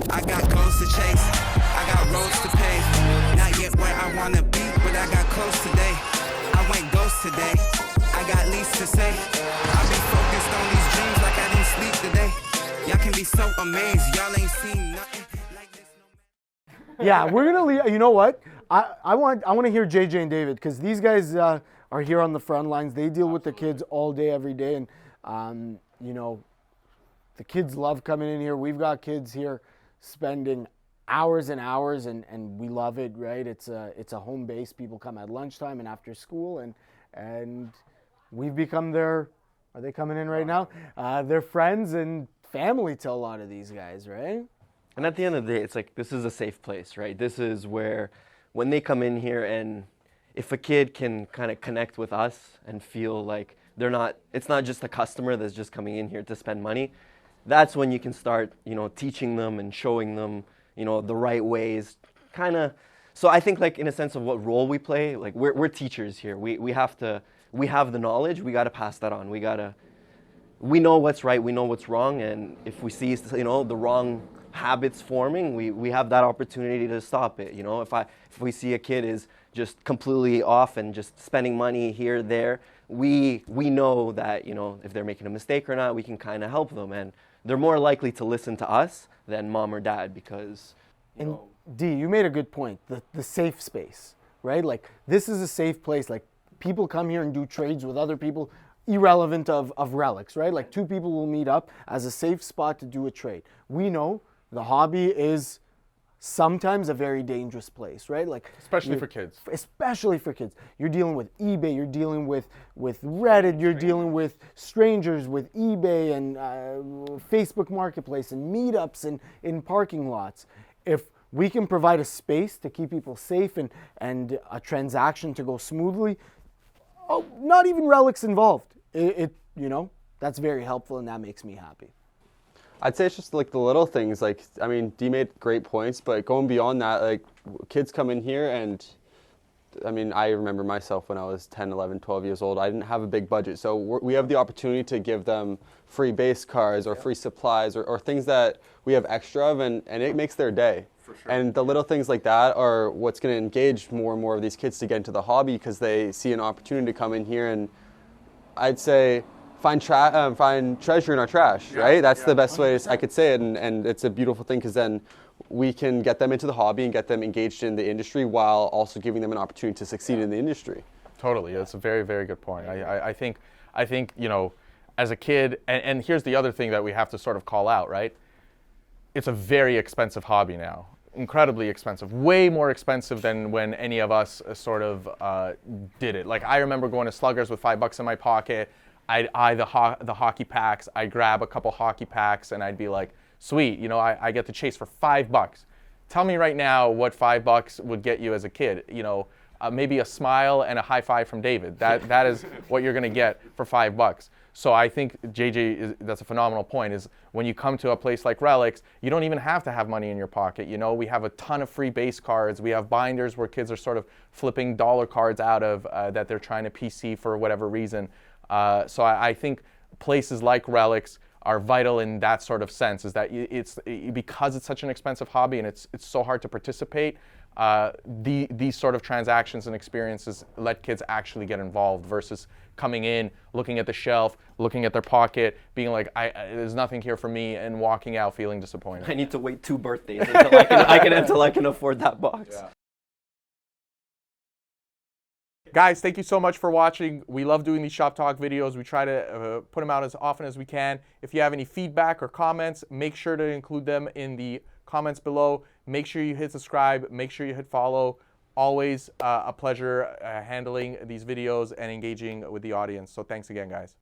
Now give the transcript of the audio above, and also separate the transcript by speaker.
Speaker 1: I got goals to chase, I got roads to pave. Not yet where I wanna be, but I got close today. I went ghost today, I got least to say. I've been focused on these dreams like I didn't sleep today. Y'all can be so amazed, y'all ain't seen nothing like this.
Speaker 2: Yeah, we're gonna leave. You know what? I want to hear JJ and David, because these guys are here on the front lines. They deal with the kids all day, every day, and you know, the kids love coming in here. We've got kids here spending hours and hours, and we love it, right? It's a home base. People come at lunchtime and after school, and we've become their. Are they coming in right now? They're friends and family to a lot of these guys, right?
Speaker 3: And at the end of the day, it's like, this is a safe place, right? This is where, when they come in here, and if a kid can kind of connect with us and feel like it's not just a customer that's just coming in here to spend money, that's when you can start, you know, teaching them and showing them, you know, the right ways, kind of. So I think, like, in a sense of what role we play, like, we're teachers here. We have the knowledge, we got to pass that on. We know what's right, we know what's wrong, and if we see, you know, the wrong habits forming, we have that opportunity to stop it. You know, if we see a kid is just completely off and just spending money here, there, we know that, you know, if they're making a mistake or not, we can kind of help them, and they're more likely to listen to us than mom or dad, because, you know.
Speaker 2: D, you made a good point. The safe space, right? Like, this is a safe place. Like, people come here and do trades with other people, irrelevant of Relikks, right? Like, two people will meet up as a safe spot to do a trade. We know the hobby is sometimes a very dangerous place, right? Like,
Speaker 4: especially for kids.
Speaker 2: Especially for kids. You're dealing with eBay, you're dealing with Reddit, you're dealing with strangers, with eBay and Facebook Marketplace and meetups and in parking lots. If we can provide a space to keep people safe and a transaction to go smoothly, not even Relikks involved. You know, that's very helpful, and that makes me happy.
Speaker 5: I'd say it's just like the little things. Like, I mean, D made great points, but going beyond that, like, kids come in here, and I mean, I remember myself when I was 10, 11, 12 years old, I didn't have a big budget. So we have the opportunity to give them free base cards or free supplies or things that we have extra of, and it makes their day. For sure. And the little things like that are what's going to engage more and more of these kids to get into the hobby, because they see an opportunity to come in here and, I'd say, find treasure in our trash, right? That's the best way I could say it, and it's a beautiful thing, because then we can get them into the hobby and get them engaged in the industry while also giving them an opportunity to succeed in the industry.
Speaker 4: Totally, that's a very, very good point. I think, you know, as a kid, and here's the other thing that we have to sort of call out, right? It's a very expensive hobby now. Incredibly expensive, way more expensive than when any of us sort of did it. Like, I remember going to Sluggers with $5 in my pocket. I'd eye the hockey packs. I'd grab a couple hockey packs, and I'd be like, sweet, you know, I get to chase for $5. Tell me right now what $5 would get you as a kid. You know, maybe a smile and a high five from David. That is what you're gonna get for $5. So I think, JJ, that's a phenomenal point, is when you come to a place like Relikks, you don't even have to have money in your pocket. You know, we have a ton of free base cards. We have binders where kids are sort of flipping dollar cards out of that they're trying to PC for whatever reason. So I think places like Relikks are vital in that sort of sense, is that because it's such an expensive hobby and it's so hard to participate, these sort of transactions and experiences let kids actually get involved versus coming in, looking at the shelf, looking at their pocket, being like, there's nothing here for me, and walking out feeling disappointed.
Speaker 3: I need to wait 2 birthdays until I can afford that box.
Speaker 4: Yeah. Guys, thank you so much for watching. We love doing these shop talk videos. We try to put them out as often as we can. If you have any feedback or comments, make sure to include them in the comments below. Make sure you hit subscribe. Make sure you hit follow. Always a pleasure handling these videos and engaging with the audience. So thanks again, guys.